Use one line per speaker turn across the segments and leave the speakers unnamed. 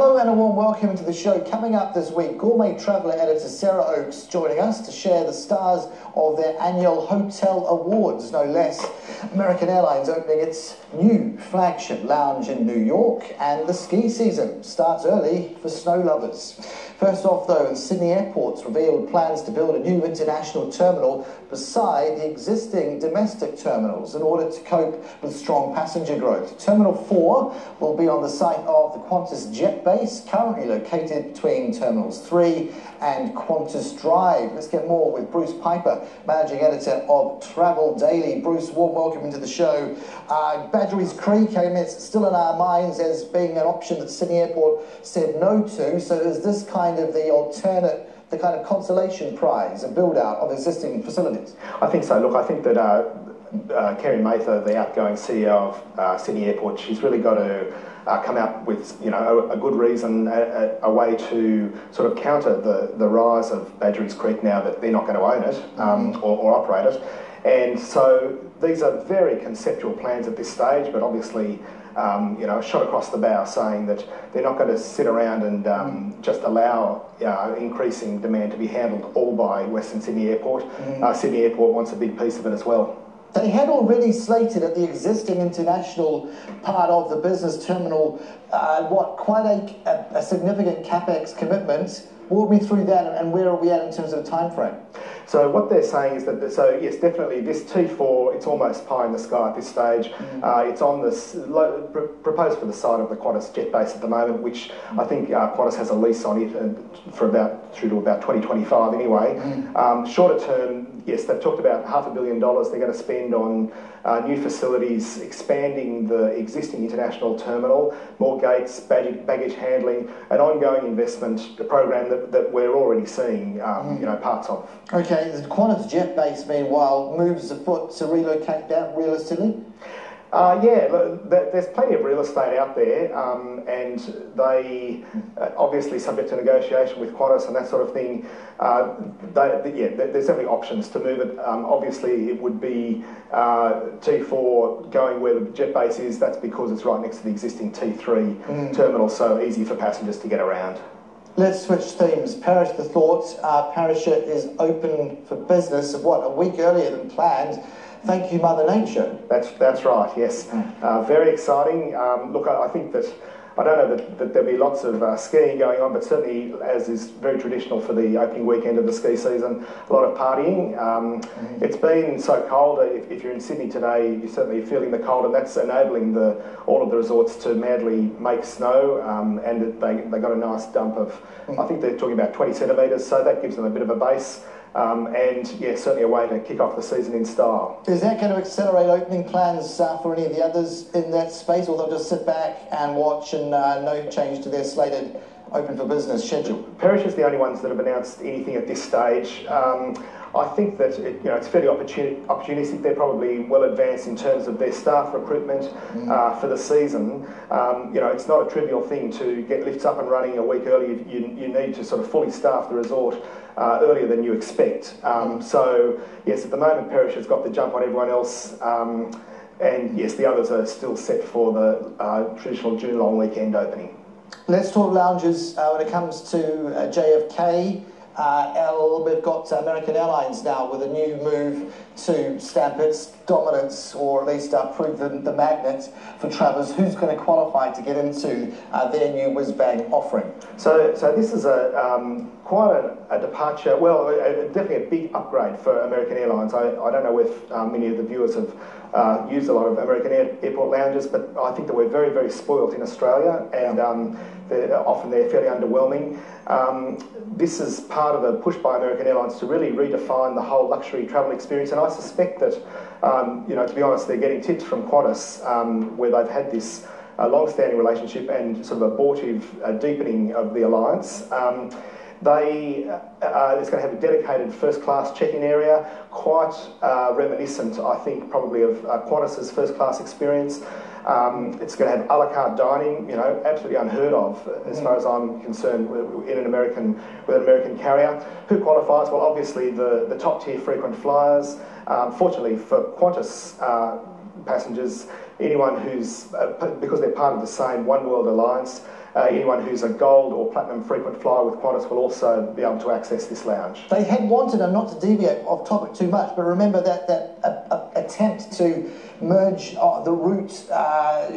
Hello and a warm welcome to the show. Coming up this week, gourmet traveller editor Sarah Oakes joining us to share the stars of their annual hotel awards, no less. American Airlines opening its new flagship lounge in New York, and the ski season starts early for snow lovers. First off though, Sydney Airport's revealed plans to build a new international terminal beside the existing domestic terminals in order to cope with strong passenger growth. Terminal 4 will be on the site of the Qantas jet base, currently located between Terminals 3 and Qantas Drive. Let's get more with Bruce Piper, Managing Editor of Travel Daily. Bruce, warm welcome into the show. Badgerys Creek, it's still in our minds as being an option that Sydney Airport said no to. So is this kind of the alternate, the kind of consolation prize, a build-out of existing facilities?
I think so. Look, I think that Kerry Mather, the outgoing CEO of Sydney Airport, she's really got to come out with, a good reason, a way to sort of counter the rise of Badgerys Creek now that they're not going to own it or operate it. And so these are very conceptual plans at this stage, but obviously, a shot across the bow saying that they're not going to sit around and just allow increasing demand to be handled all by Western Sydney Airport. Sydney Airport wants a big piece of it as well.
They had already slated at the existing international part of the business terminal, quite a significant CapEx commitment. Walk me through that, and where are we at in terms of the time frame?
So what they're saying is that, yes, definitely this T4, it's almost pie in the sky at this stage. It's on this, proposed for the site of the Qantas jet base at the moment, which I think Qantas has a lease on it for through to about 2025 anyway. Shorter term, yes, they've talked about $500 million they're going to spend on new facilities, expanding the existing international terminal, more gates, baggage handling, an ongoing investment program that we're already seeing, parts of.
Okay, the Qantas jet base, meanwhile, moves afoot to relocate that realistically?
There's plenty of real estate out there, and they, obviously subject to negotiation with Qantas and that sort of thing, there's definitely options to move it. Obviously, it would be T4 going where the jet base is. That's because it's right next to the existing T3 terminal, so easy for passengers to get around.
Let's switch themes. Perish the Thought. Parachute is open for business, a week earlier than planned. Thank you, Mother Nature. That's
right, yes. Very exciting. Look, I think that, I don't know that there'll be lots of skiing going on, but certainly, as is very traditional for the opening weekend of the ski season, a lot of partying. It's been so cold. If you're in Sydney today, you're certainly feeling the cold, and that's enabling all of the resorts to madly make snow, and they got a nice dump of, I think they're talking about 20 centimetres, so that gives them a bit of a base. And yeah, certainly a way to kick off the season in style.
Is that going to accelerate opening plans for any of the others in that space, or they'll just sit back and watch and no change to their slated open for business schedule?
Perish is the only ones that have announced anything at this stage. I think that it's fairly opportunistic. They're probably well advanced in terms of their staff recruitment for the season. It's not a trivial thing to get lifts up and running a week early. You need to sort of fully staff the resort earlier than you expect. So yes, at the moment Perish has got the jump on everyone else. And yes, the others are still set for the traditional June long weekend opening.
Let's talk lounges when it comes to JFK. We've got American Airlines now with a new move to stamp its dominance, or at least prove the magnet for travellers. Who's going to qualify to get into their new whiz-bang offering?
So this is quite a departure, definitely a big upgrade for American Airlines. I don't know if many of the viewers have used a lot of American airport lounges, but I think that we're very, very spoilt in Australia, and often they're fairly underwhelming. This is part of a push by American Airlines to really redefine the whole luxury travel experience, and I suspect that, to be honest, they're getting tips from Qantas, where they've had this long-standing relationship and sort of abortive deepening of the alliance. It's going to have a dedicated first-class check-in area, quite reminiscent, I think, probably of Qantas's first-class experience. It's going to have a la carte dining, absolutely unheard of as far as I'm concerned with an American carrier. Who qualifies? Well, obviously the top-tier frequent flyers. Fortunately for Qantas passengers, anyone who's, because they're part of the same One World alliance, anyone who's a gold or platinum frequent flyer with Qantas will also be able to access this lounge.
They had wanted, and not to deviate off topic too much, but remember that attempt to merge the route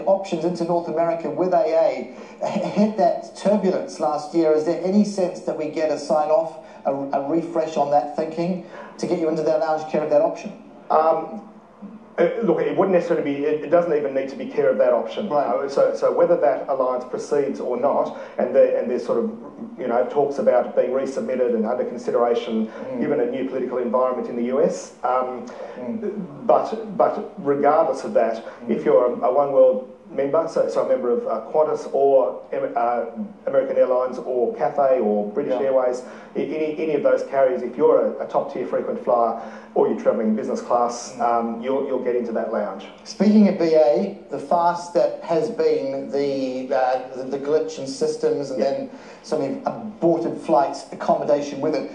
options into North America with AA hit that turbulence last year. Is there any sense that we get a sign-off, a refresh on that thinking to get you into that lounge care of that option?
Look, it wouldn't necessarily be, it doesn't even need to be care of that option.
Right.
So whether that alliance proceeds or not, and there's sort of, talks about being resubmitted and under consideration given a new political environment in the US. But regardless of that, if you're a One World member, so a member of Qantas or American Airlines or Cathay or British Airways, any of those carriers, if you're a top tier frequent flyer or you're travelling business class, you'll get into that lounge.
Speaking of BA, the fast that has been the glitch in systems and then some aborted flights, accommodation with it,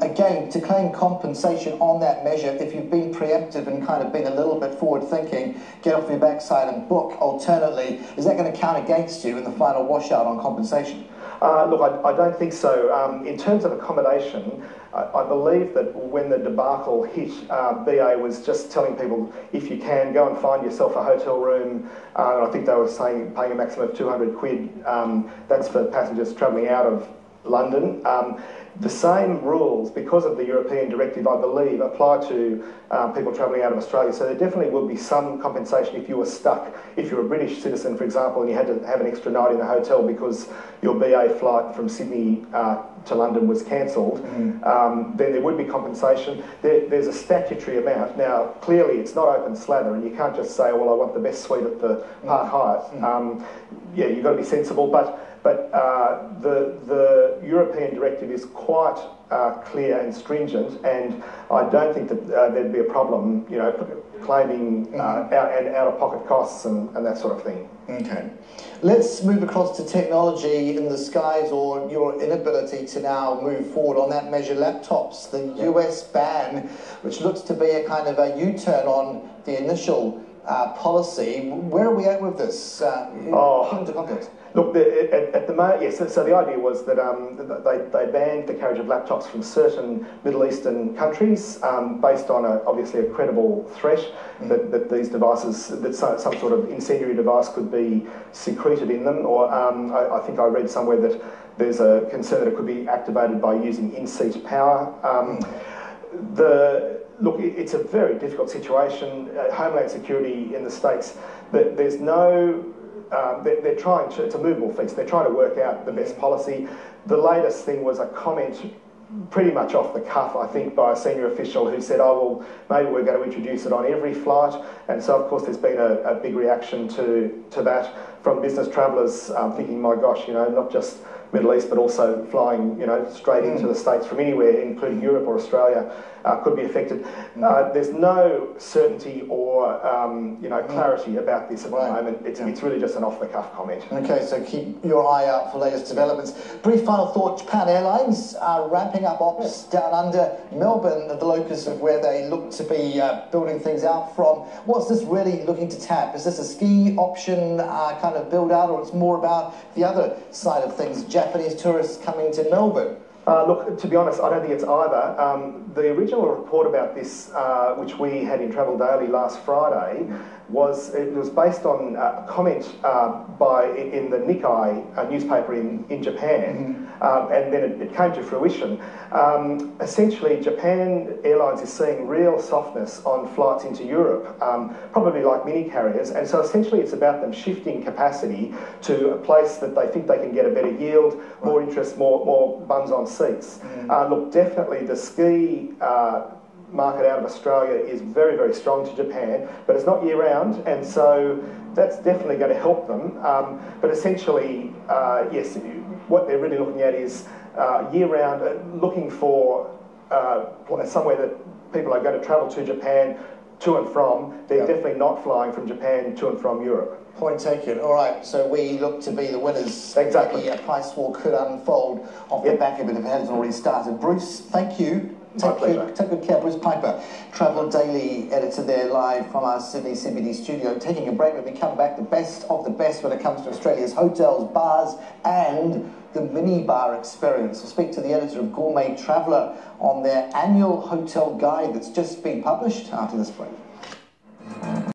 again, to claim compensation on that measure, if you've been preemptive and kind of been a little bit forward thinking, get off your backside and book alternately, is that going to count against you in the final washout on compensation?
Look, I don't think so. In terms of accommodation, I believe that when the debacle hit, BA was just telling people, if you can, go and find yourself a hotel room. And I think they were saying paying a maximum of 200 quid. That's for passengers travelling out of London. The same rules, because of the European directive, I believe, apply to people travelling out of Australia. So there definitely will be some compensation if you were stuck. If you're a British citizen, for example, and you had to have an extra night in the hotel because your BA flight from Sydney to London was cancelled, then there would be compensation. There's a statutory amount. Now, clearly, it's not open slather, and you can't just say, well, I want the best suite at the Park Hyatt. You've got to be sensible, but the European directive is quite clear and stringent, and I don't think that there'd be a problem, claiming out-of-pocket costs and that sort of thing.
Okay. Let's move across to technology in the skies, or your inability to now move forward on that measure. Laptops, the US ban, which looks to be a kind of a U-turn on the initial policy. Where are we at with this? Put into context.
Look, at the moment, yes. So the idea was that they banned the carriage of laptops from certain Middle Eastern countries based on obviously a credible threat that these devices, that some sort of incendiary device could be secreted in them. Or I think I read somewhere that there's a concern that it could be activated by using in-seat power. Look, it's a very difficult situation. Homeland Security in the States, there's no... they're trying to, it's a movable feast, they're trying to work out the best policy. The latest thing was a comment pretty much off the cuff, I think, by a senior official who said, oh, well, maybe we're going to introduce it on every flight. And so, of course, there's been a big reaction to that from business travellers thinking, my gosh, not just Middle East, but also flying, straight into the States from anywhere, including Europe or Australia, could be affected. There's no certainty or, clarity about this at the moment. It's really just an off-the-cuff comment.
Okay, so keep your eye out for latest developments. Brief final thought, Japan Airlines are ramping up ops down under Melbourne, the locus of where they look to be building things out from. What's this really looking to tap? Is this a ski option kind of build out, or it's more about the other side of things, Japanese tourists coming to Melbourne?
Look, to be honest, I don't think it's either. The original report about this, which we had in Travel Daily last Friday, was based on a comment in the Nikkei newspaper in Japan, and then it came to fruition. Essentially, Japan Airlines is seeing real softness on flights into Europe, probably like mini carriers, and so essentially it's about them shifting capacity to a place that they think they can get a better yield, more interest, more bums on seats. Look, definitely the ski market out of Australia is very, very strong to Japan, but it's not year-round, and so that's definitely going to help them. But essentially, yes, what they're really looking at is year-round, looking for somewhere that people are going to travel to Japan to and from. They're definitely not flying from Japan to and from Europe.
Point taken. All right, so we look to be the winners.
Exactly.
The price war could unfold off the back of it if it hasn't already started. Bruce, thank you. Take good care. Bruce Piper, Travel Daily editor there, live from our Sydney CBD studio. Taking a break. When we come back, the best of the best when it comes to Australia's hotels, bars and the mini bar experience. We'll speak to the editor of Gourmet Traveller on their annual hotel guide that's just been published after this break.